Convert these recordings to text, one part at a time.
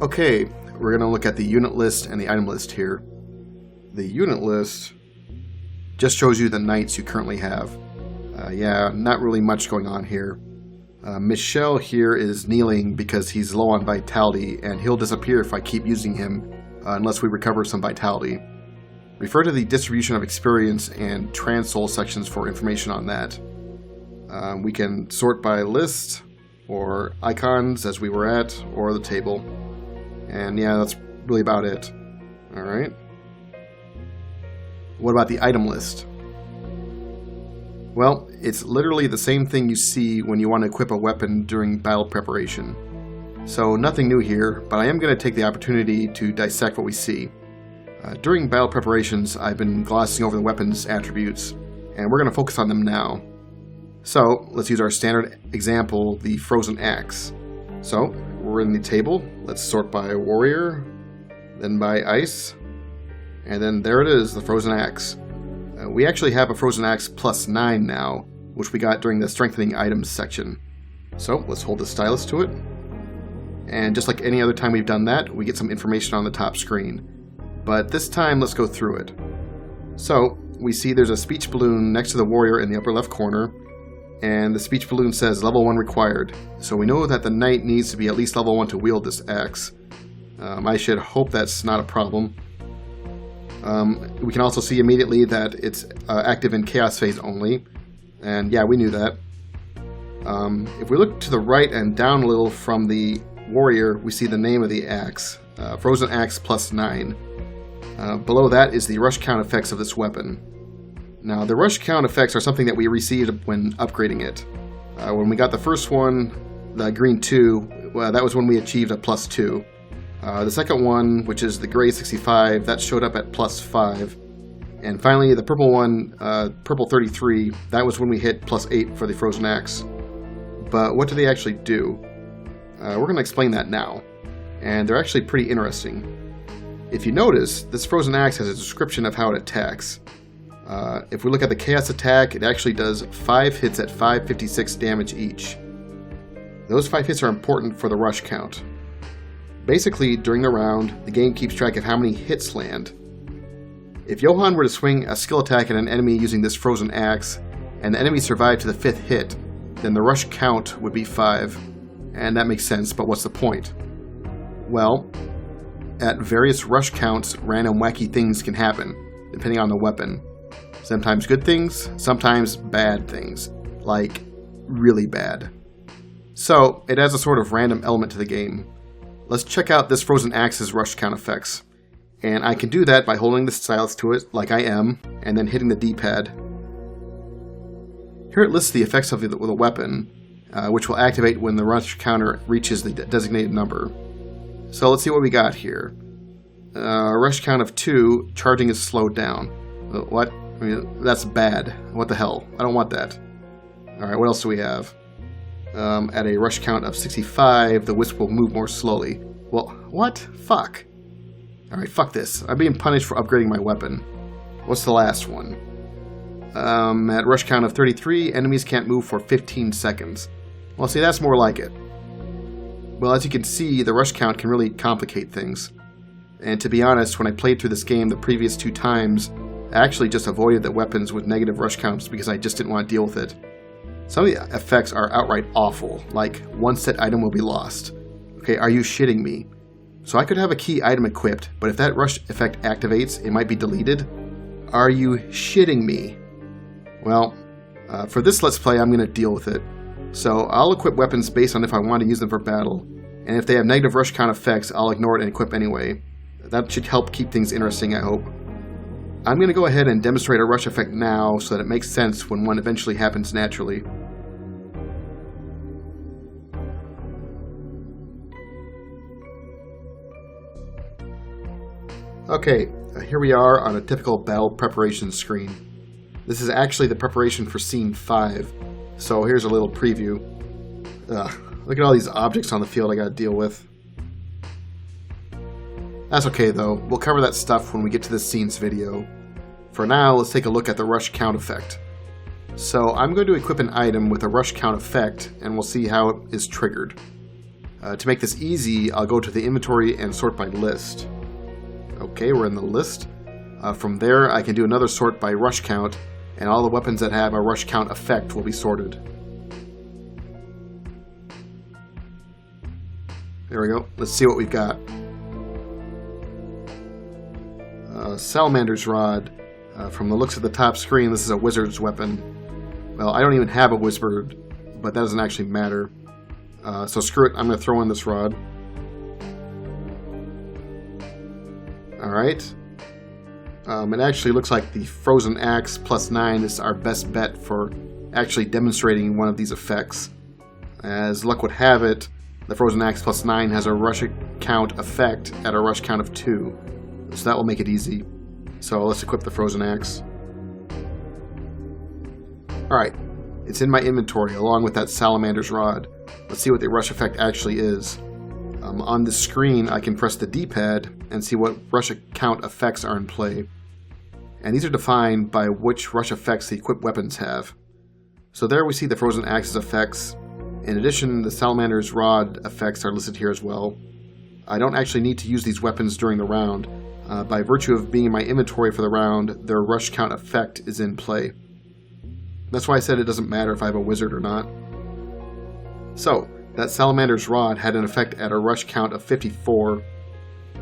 Okay, we're going to look at the unit list and the item list here. The unit list just shows you the knights you currently have. Yeah, not really much going on here. Michelle here is kneeling because he's low on vitality, and he'll disappear if I keep using him unless we recover some vitality. Refer to the distribution of experience and Transsoul sections for information on that. We can sort by list, or icons as we were at, or the table. And yeah, that's really about it. Alright. What about the item list? Well, it's literally the same thing you see when you want to equip a weapon during battle preparation. So nothing new here, but I am going to take the opportunity to dissect what we see. During battle preparations, I've been glossing over the weapon's attributes, and we're going to focus on them now. So, let's use our standard example, the Frozen Axe. So, we're in the table. Let's sort by Warrior, then by Ice, and then there it is, the Frozen Axe. We actually have a Frozen Axe +9 now, which we got during the Strengthening Items section. So, let's hold the stylus to it. And just like any other time we've done that, we get some information on the top screen. But this time, let's go through it. So, we see there's a speech balloon next to the warrior in the upper left corner, and the speech balloon says level 1 required. So we know that the knight needs to be at least level 1 to wield this axe. I should hope that's not a problem. We can also see immediately that it's active in chaos phase only, and yeah, we knew that. If we look to the right and down a little from the warrior, we see the name of the axe, Frozen Axe +9. Below that is the rush count effects of this weapon. Now, the rush count effects are something that we received when upgrading it. When we got the first one, the green 2, well, that was when we achieved a +2. The second one, which is the gray 65, that showed up at +5. And finally, the purple one, purple 33, that was when we hit +8 for the Frozen Axe. But what do they actually do? We're going to explain that now. And they're actually pretty interesting. If you notice, this Frozen Axe has a description of how it attacks. If we look at the Chaos attack, it actually does 5 hits at 556 damage each. Those 5 hits are important for the rush count. Basically, during the round, the game keeps track of how many hits land. If Johann were to swing a skill attack at an enemy using this Frozen Axe, and the enemy survived to the 5th hit, then the rush count would be 5. And that makes sense, but what's the point? Well, at various rush counts, random wacky things can happen, depending on the weapon. Sometimes good things, sometimes bad things. Like, really bad. So, it adds a sort of random element to the game. Let's check out this Frozen Axe's rush count effects. And I can do that by holding the stylus to it, like I am, and then hitting the D-pad. Here it lists the effects of the weapon, which will activate when the rush counter reaches the designated number. So let's see what we got here. Rush count of 2, charging is slowed down. What? I mean, that's bad. What the hell? I don't want that. Alright, what else do we have? At a rush count of 65, the wisp will move more slowly. Well, what? Fuck. Alright, fuck this. I'm being punished for upgrading my weapon. What's the last one? At rush count of 33, enemies can't move for 15 seconds. Well, see, that's more like it. Well, as you can see, the rush count can really complicate things. And to be honest, when I played through this game the previous 2 times, I actually just avoided the weapons with negative rush counts because I just didn't want to deal with it. Some of the effects are outright awful, like one set item will be lost. Okay, are you shitting me? So I could have a key item equipped, but if that rush effect activates, it might be deleted? Are you shitting me? Well, for this Let's Play, I'm going to deal with it. So I'll equip weapons based on if I want to use them for battle, and if they have negative rush count effects, I'll ignore it and equip anyway. That should help keep things interesting, I hope. I'm going to go ahead and demonstrate a rush effect now so that it makes sense when one eventually happens naturally. Okay, here we are on a typical battle preparation screen. This is actually the preparation for Scene 5, so here's a little preview. Look at all these objects on the field I gotta deal with. That's okay though, we'll cover that stuff when we get to this scene's video. For now, let's take a look at the rush count effect. So I'm going to equip an item with a rush count effect, and we'll see how it is triggered. To make this easy, I'll go to the inventory and sort by list. Okay, we're in the list. From there, I can do another sort by rush count, and all the weapons that have a rush count effect will be sorted. There we go. Let's see what we've got. Salamander's Rod. From the looks of the top screen, this is a wizard's weapon. Well, I don't even have a wizard, but that doesn't actually matter. So screw it, I'm going to throw in this rod. Alright. It actually looks like the Frozen Axe +9 is our best bet for actually demonstrating one of these effects. As luck would have it, the Frozen Axe +9 has a rush count effect at a rush count of 2. So that will make it easy. So let's equip the Frozen Axe. Alright, it's in my inventory along with that Salamander's Rod. Let's see what the rush effect actually is. On the screen, I can press the D-pad and see what rush count effects are in play. And these are defined by which rush effects the equipped weapons have. So there we see the Frozen Axe's effects. In addition, the Salamander's Rod effects are listed here as well. I don't actually need to use these weapons during the round. By virtue of being in my inventory for the round, their rush count effect is in play. That's why I said it doesn't matter if I have a wizard or not. So, that Salamander's Rod had an effect at a rush count of 54.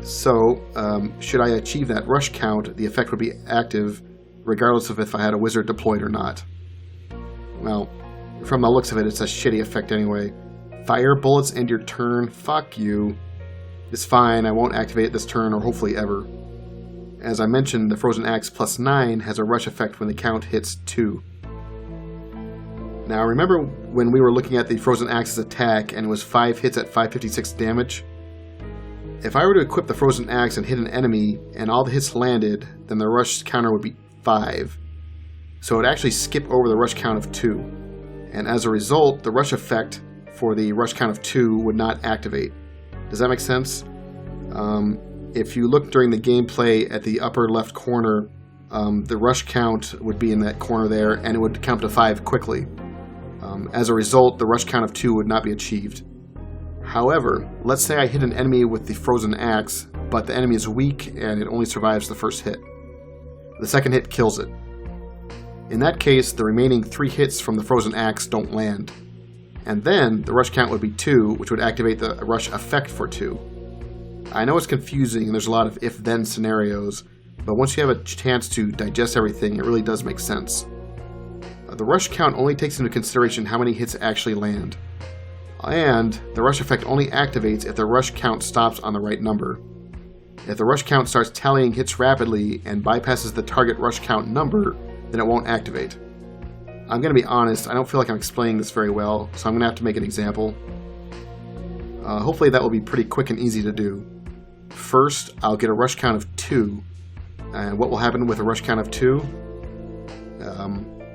So, should I achieve that rush count, the effect would be active regardless of if I had a wizard deployed or not. Well, from the looks of it, it's a shitty effect anyway. Fire bullets end your turn? Fuck you. It's fine, I won't activate it this turn or hopefully ever. As I mentioned, the Frozen Axe +9 has a rush effect when the count hits 2. Now remember when we were looking at the Frozen Axe's attack and it was 5 hits at 556 damage? If I were to equip the Frozen Axe and hit an enemy and all the hits landed, then the rush counter would be 5. So it would actually skip over the rush count of 2. And as a result, the rush effect for the rush count of 2 would not activate. Does that make sense? If you look during the gameplay at the upper left corner, the rush count would be in that corner there, and it would count to 5 quickly. As a result, the rush count of 2 would not be achieved. However, let's say I hit an enemy with the Frozen Axe, but the enemy is weak and it only survives the first hit. The second hit kills it. In that case, the remaining 3 hits from the Frozen Axe don't land. And then, the rush count would be 2, which would activate the rush effect for 2. I know it's confusing and there's a lot of if-then scenarios, but once you have a chance to digest everything, it really does make sense. The rush count only takes into consideration how many hits actually land. And the rush effect only activates if the rush count stops on the right number. If the rush count starts tallying hits rapidly and bypasses the target rush count number, then it won't activate. I'm going to be honest, I don't feel like I'm explaining this very well, so I'm going to have to make an example. Hopefully that will be pretty quick and easy to do. First, I'll get a rush count of 2. And what will happen with a rush count of 2?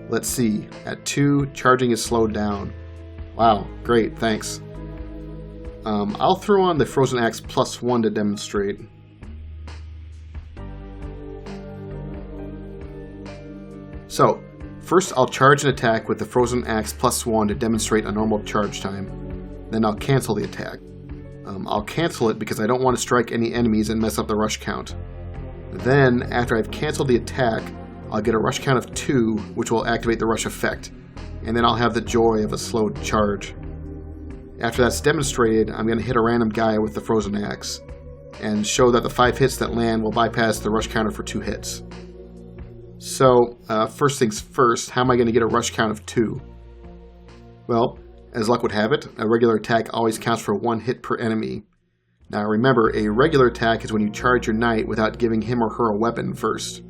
Let's see. At 2, charging is slowed down. Wow, great, thanks. I'll throw on the Frozen Axe +1 to demonstrate. So, first I'll charge an attack with the Frozen Axe +1 to demonstrate a normal charge time. Then I'll cancel the attack. I'll cancel it because I don't want to strike any enemies and mess up the rush count. Then, after I've canceled the attack, I'll get a rush count of 2, which will activate the rush effect, and then I'll have the joy of a slowed charge. After that's demonstrated, I'm going to hit a random guy with the Frozen Axe, and show that the 5 hits that land will bypass the rush counter for 2 hits. So, first things first, how am I going to get a rush count of 2? Well, as luck would have it, a regular attack always counts for 1 hit per enemy. Now remember, a regular attack is when you charge your knight without giving him or her a weapon first.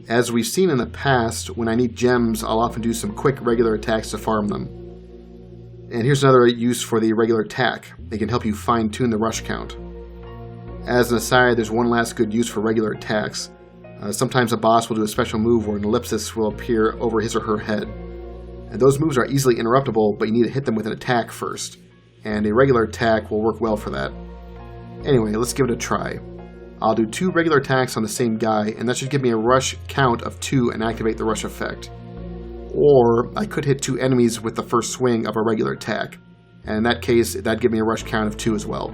As we've seen in the past, when I need gems, I'll often do some quick regular attacks to farm them. And here's another use for the regular attack. It can help you fine-tune the rush count. As an aside, there's one last good use for regular attacks. Sometimes a boss will do a special move where an ellipsis will appear over his or her head. And those moves are easily interruptible, but you need to hit them with an attack first. And a regular attack will work well for that. Anyway, let's give it a try. I'll do 2 regular attacks on the same guy, and that should give me a rush count of 2 and activate the rush effect. Or I could hit 2 enemies with the first swing of a regular attack, and in that case, that'd give me a rush count of 2 as well.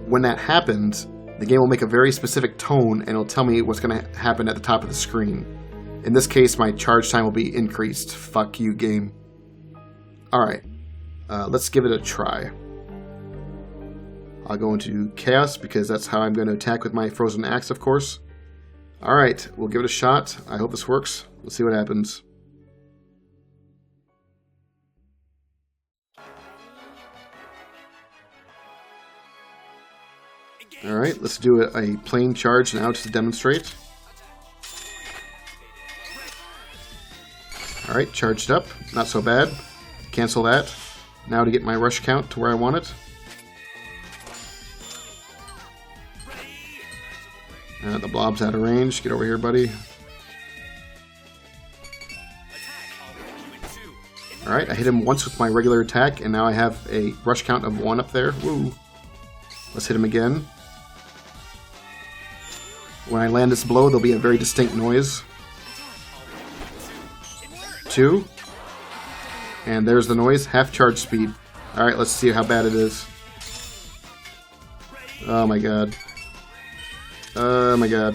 When that happens, the game will make a very specific tone and it'll tell me what's going to happen at the top of the screen. In this case, my charge time will be increased. Fuck you, game. Alright, let's give it a try. I'll go into Chaos because that's how I'm going to attack with my Frozen Axe, of course. Alright, we'll give it a shot. I hope this works. Let's see what happens. Alright, let's do a plain charge now just to demonstrate. Alright, charged up. Not so bad. Cancel that. Now to get my rush count to where I want it. The blob's out of range. Get over here, buddy. Alright, I hit him once with my regular attack, and now I have a rush count of 1 up there. Woo! Let's hit him again. When I land this blow, there'll be a very distinct noise. 2. And there's the noise. Half charge speed. Alright, let's see how bad it is. Oh my god. Oh my god.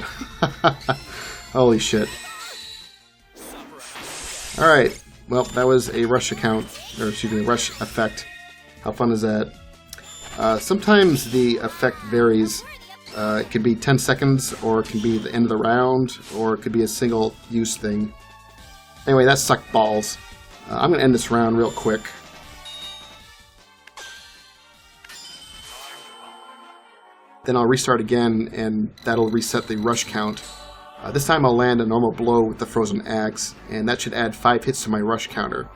Holy shit. Alright. Well, that was a rush account. Or excuse me, rush effect. How fun is that? Sometimes the effect varies. It could be 10 seconds, or it can be the end of the round, or it could be a single use thing. Anyway, that sucked balls. I'm going to end this round real quick. Then I'll restart again, and that'll reset the rush count. This time I'll land a normal blow with the Frozen Axe, and that should add 5 hits to my rush counter.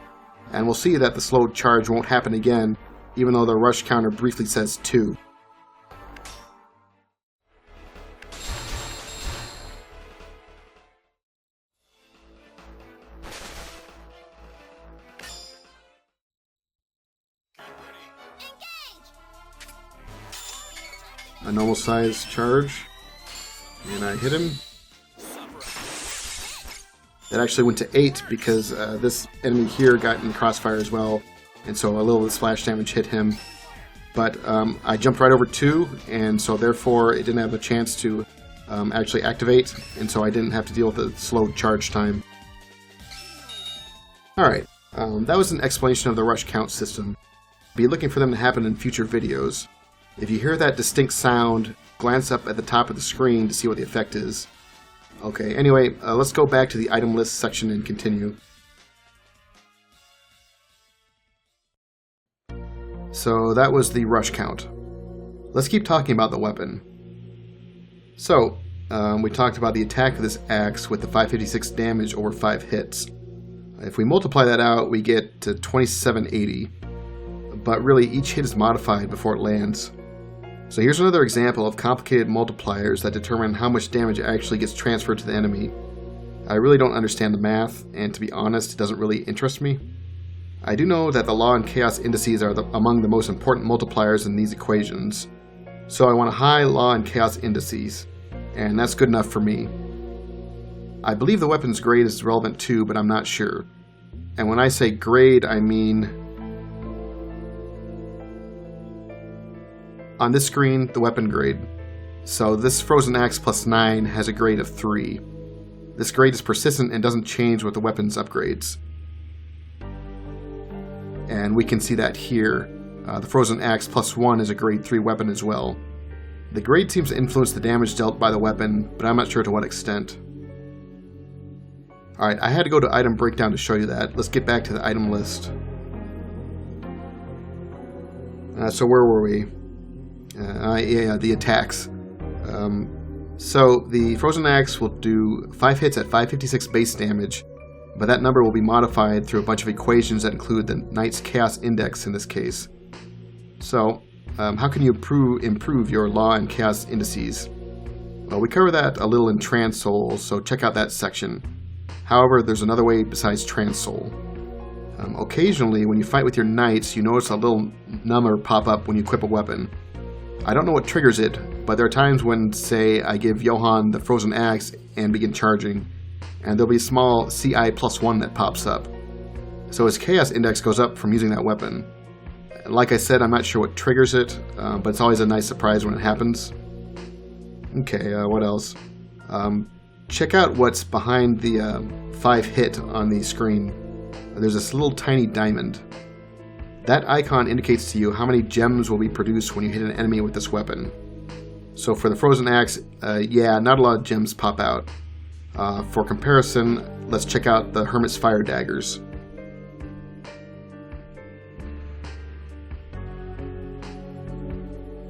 And we'll see that the slow charge won't happen again, even though the rush counter briefly says 2. A normal size charge, and I hit him. That actually went to 8 because this enemy here got in the crossfire as well, and so a little of the splash damage hit him. But I jumped right over 2, and so therefore it didn't have a chance to actually activate, and so I didn't have to deal with the slow charge time. Alright, that was an explanation of the rush count system. Be looking for them to happen in future videos. If you hear that distinct sound, glance up at the top of the screen to see what the effect is. Okay, anyway, let's go back to the item list section and continue. So that was the rush count. Let's keep talking about the weapon. So, we talked about the attack of this axe with the 556 damage over 5 hits. If we multiply that out, we get to 2780. But really, each hit is modified before it lands. So here's another example of complicated multipliers that determine how much damage actually gets transferred to the enemy. I really don't understand the math, and to be honest, it doesn't really interest me. I do know that the law and chaos indices are among the most important multipliers in these equations. So I want a high law and chaos indices, and that's good enough for me. I believe the weapon's grade is relevant too, but I'm not sure. And when I say grade, I mean... on this screen, the weapon grade. So this Frozen Axe plus 9 has a grade of 3. This grade is persistent and doesn't change with the weapon's upgrades. And we can see that here. The Frozen Axe plus 1 is a grade 3 weapon as well. The grade seems to influence the damage dealt by the weapon, but I'm not sure to what extent. Alright, I had to go to item breakdown to show you that. Let's get back to the item list. So where were we? Yeah, the attacks. So the Frozen Axe will do 5 hits at 556 base damage, but that number will be modified through a bunch of equations that include the Knight's Chaos Index in this case. So, how can you improve your Law and Chaos indices? Well, we cover that a little in Transsoul, so check out that section. However, there's another way besides Transsoul. Occasionally, when you fight with your Knights, you notice a little number pop up when you equip a weapon. I don't know what triggers it, but there are times when, say, I give Johann the Frozen Axe and begin charging, and there'll be a small CI plus 1 that pops up. So his Chaos Index goes up from using that weapon. Like I said, I'm not sure what triggers it, but it's always a nice surprise when it happens. Okay, what else? Check out what's behind the 5 hit on the screen. There's this little tiny diamond. That icon indicates to you how many gems will be produced when you hit an enemy with this weapon. So for the Frozen Axe, yeah, not a lot of gems pop out. For comparison, let's check out the Hermit's Fire Daggers.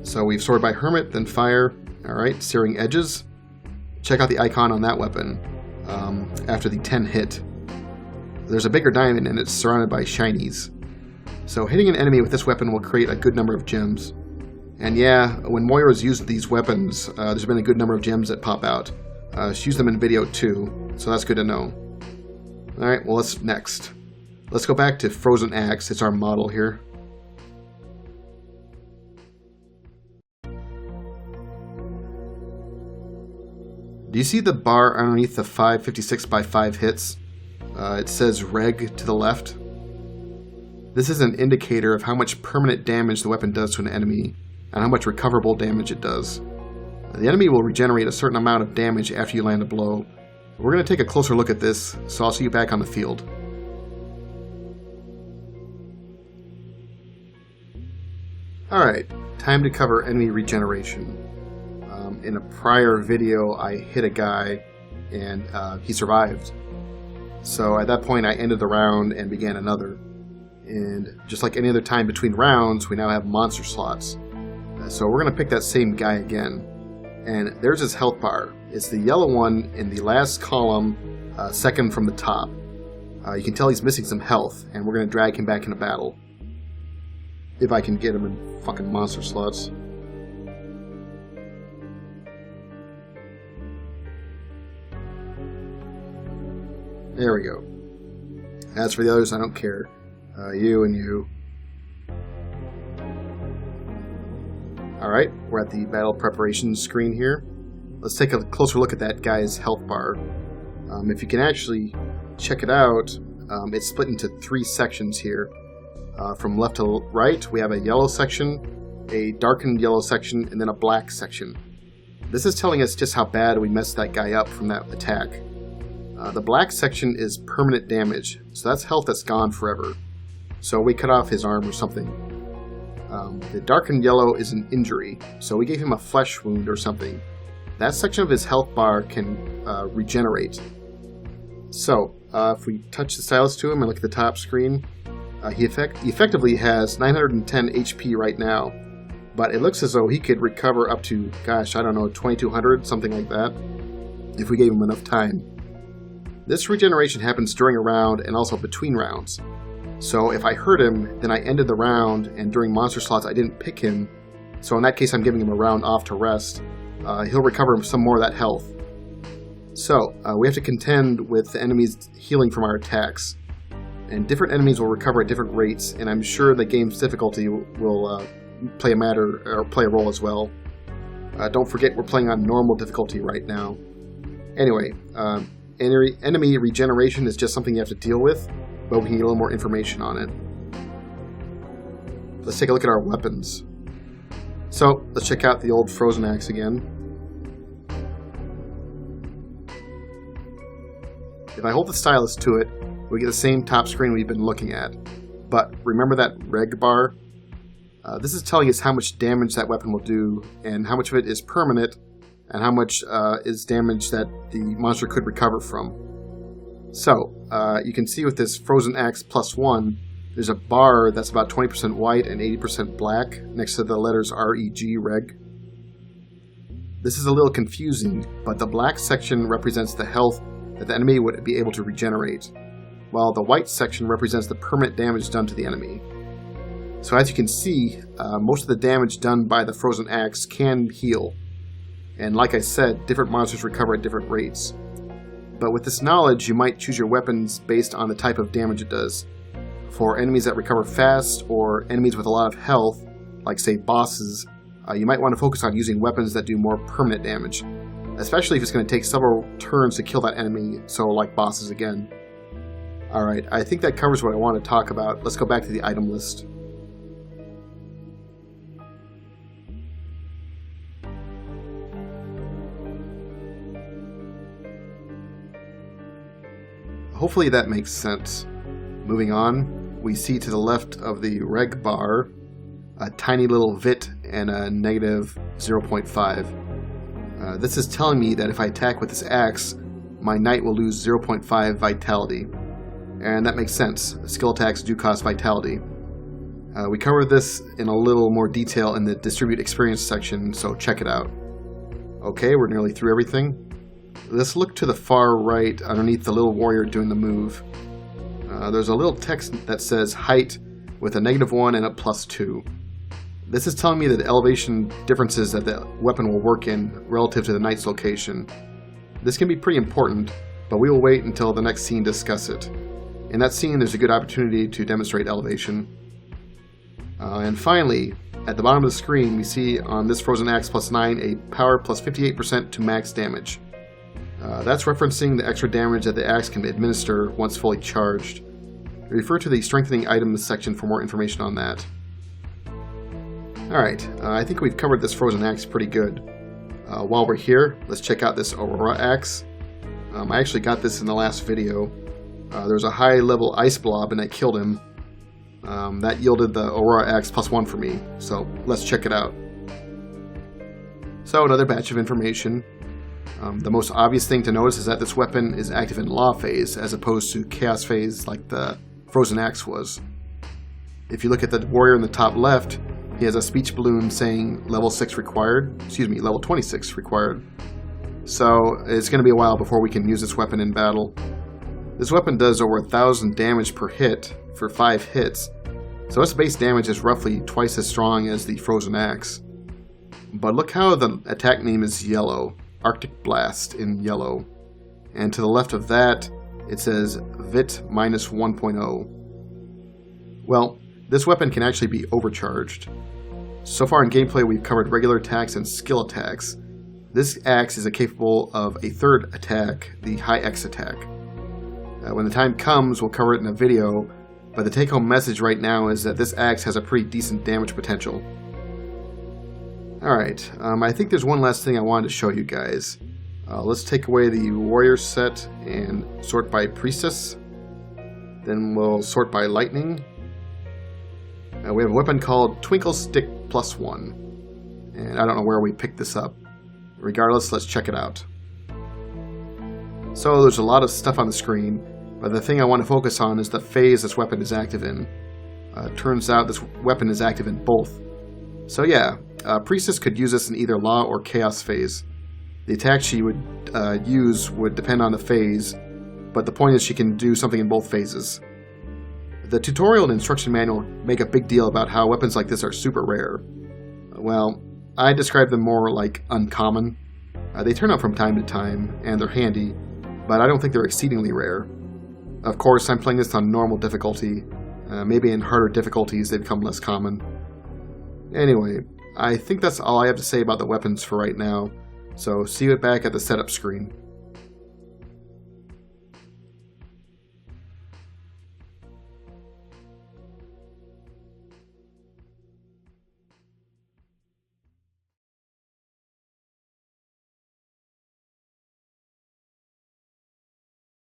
So we've sorted by Hermit, then Fire. Alright, Searing Edges. Check out the icon on that weapon after the 10 hit. There's a bigger diamond and it's surrounded by shinies. So hitting an enemy with this weapon will create a good number of gems. And yeah, when Moira's used these weapons, there's been a good number of gems that pop out. She used them in video too, so that's good to know. Alright, well, next. Let's go back to Frozen Axe. It's our model here. Do you see the bar underneath the 556 by 5 hits? It says Reg to the left. This is an indicator of how much permanent damage the weapon does to an enemy, and how much recoverable damage it does. The enemy will regenerate a certain amount of damage after you land a blow. We're going to take a closer look at this, so I'll see you back on the field. Alright, time to cover enemy regeneration. In a prior video, I hit a guy, and he survived. So at that point, I ended the round and began another. And just like any other time between rounds, we now have monster slots. So we're going to pick that same guy again. And there's his health bar. It's the yellow one in the last column, second from the top. You can tell he's missing some health, and we're going to drag him back into battle. If I can get him in fucking monster slots. There we go. As for the others, I don't care. You and you. Alright, we're at the battle preparation screen here. Let's take a closer look at that guy's health bar. If you can actually check it out, it's split into 3 sections here. From left to right, we have a yellow section, a darkened yellow section, and then a black section. This is telling us just how bad we messed that guy up from that attack. The black section is permanent damage, so that's health that's gone forever. So we cut off his arm or something. The darkened yellow is an injury, so we gave him a flesh wound or something. That section of his health bar can regenerate. So, if we touch the stylus to him and look at the top screen, he effectively has 910 HP right now, but it looks as though he could recover up to, gosh, I don't know, 2200, something like that, if we gave him enough time. This regeneration happens during a round and also between rounds. So if I hurt him, then I ended the round, and during monster slots I didn't pick him, so in that case I'm giving him a round off to rest. He'll recover some more of that health. So, we have to contend with the enemies healing from our attacks. And different enemies will recover at different rates, and I'm sure the game's difficulty will play a role as well. Don't forget we're playing on normal difficulty right now. Anyway, enemy regeneration is just something you have to deal with, but we can get a little more information on it. Let's take a look at our weapons. So, let's check out the old Frozen Axe again. If I hold the stylus to it, we get the same top screen we've been looking at. But remember that reg bar? This is telling us how much damage that weapon will do, and how much of it is permanent, and how much is damage that the monster could recover from. So, you can see with this Frozen Axe +1, there's a bar that's about 20% white and 80% black next to the letters REG, reg. This is a little confusing, but the black section represents the health that the enemy would be able to regenerate, while the white section represents the permanent damage done to the enemy. So as you can see, most of the damage done by the Frozen Axe can heal. And like I said, different monsters recover at different rates. But with this knowledge, you might choose your weapons based on the type of damage it does. For enemies that recover fast, or enemies with a lot of health, like say bosses, you might want to focus on using weapons that do more permanent damage, especially if it's going to take several turns to kill that enemy, so like bosses again. Alright, I think that covers what I want to talk about. Let's go back to the item list. hopefully that makes sense. Moving on, we see to the left of the reg bar a tiny little vit and a negative 0.5. This is telling me that if I attack with this axe, my knight will lose 0.5 vitality. And that makes sense. Skill attacks do cost vitality. We covered this in a little more detail in the Distribute Experience section, so check it out. Okay, we're nearly through everything. Let's look to the far right underneath the little warrior doing the move. There's a little text that says height with a -1 and a +2. This is telling me that the elevation differences that the weapon will work in relative to the knight's location. This can be pretty important, but we will wait until the next scene to discuss it. In that scene, there's a good opportunity to demonstrate elevation. And finally, at the bottom of the screen, we see on this Frozen Axe +9 a power +58% to max damage. That's referencing the extra damage that the axe can administer once fully charged. Refer to the Strengthening Items section for more information on that. Alright, I think we've covered this Frozen Axe pretty good. While we're here, let's check out this Aurora Axe. I actually got this in the last video. There's a high level ice blob and I killed him. That yielded the Aurora Axe +1 for me, so let's check it out. So another batch of information. The most obvious thing to notice is that this weapon is active in Law phase as opposed to Chaos phase like the Frozen Axe was. If you look at the warrior in the top left, he has a speech balloon saying level 6 required, level 26 required. So it's going to be a while before we can use this weapon in battle. This weapon does over 1,000 damage per hit for 5 hits, so its base damage is roughly twice as strong as the Frozen Axe. But look how the attack name is yellow, Arctic Blast in yellow, and to the left of that it says VIT -1.0. Well, this weapon can actually be overcharged. So far in gameplay we've covered regular attacks and skill attacks. This axe is capable of a third attack, the High X attack. When the time comes, we'll cover it in a video, but the take-home message right now is that this axe has a pretty decent damage potential. Alright, I think there's one last thing I wanted to show you guys. Let's take away the warrior set and sort by priestess. Then we'll sort by lightning. We have a weapon called Twinkle Stick +1. And I don't know where we picked this up. Regardless, let's check it out. So there's a lot of stuff on the screen, but the thing I want to focus on is the phase this weapon is active in. Turns out this weapon is active in both. So yeah, Priestess could use this in either Law or Chaos phase. The attack she would use would depend on the phase, but the point is she can do something in both phases. The tutorial and instruction manual make a big deal about how weapons like this are super rare. Well, I describe them more like uncommon. They turn up from time to time, and they're handy, but I don't think they're exceedingly rare. Of course, I'm playing this on normal difficulty. Maybe in harder difficulties they become less common. Anyway, I think that's all I have to say about the weapons for right now, so see you back at the setup screen.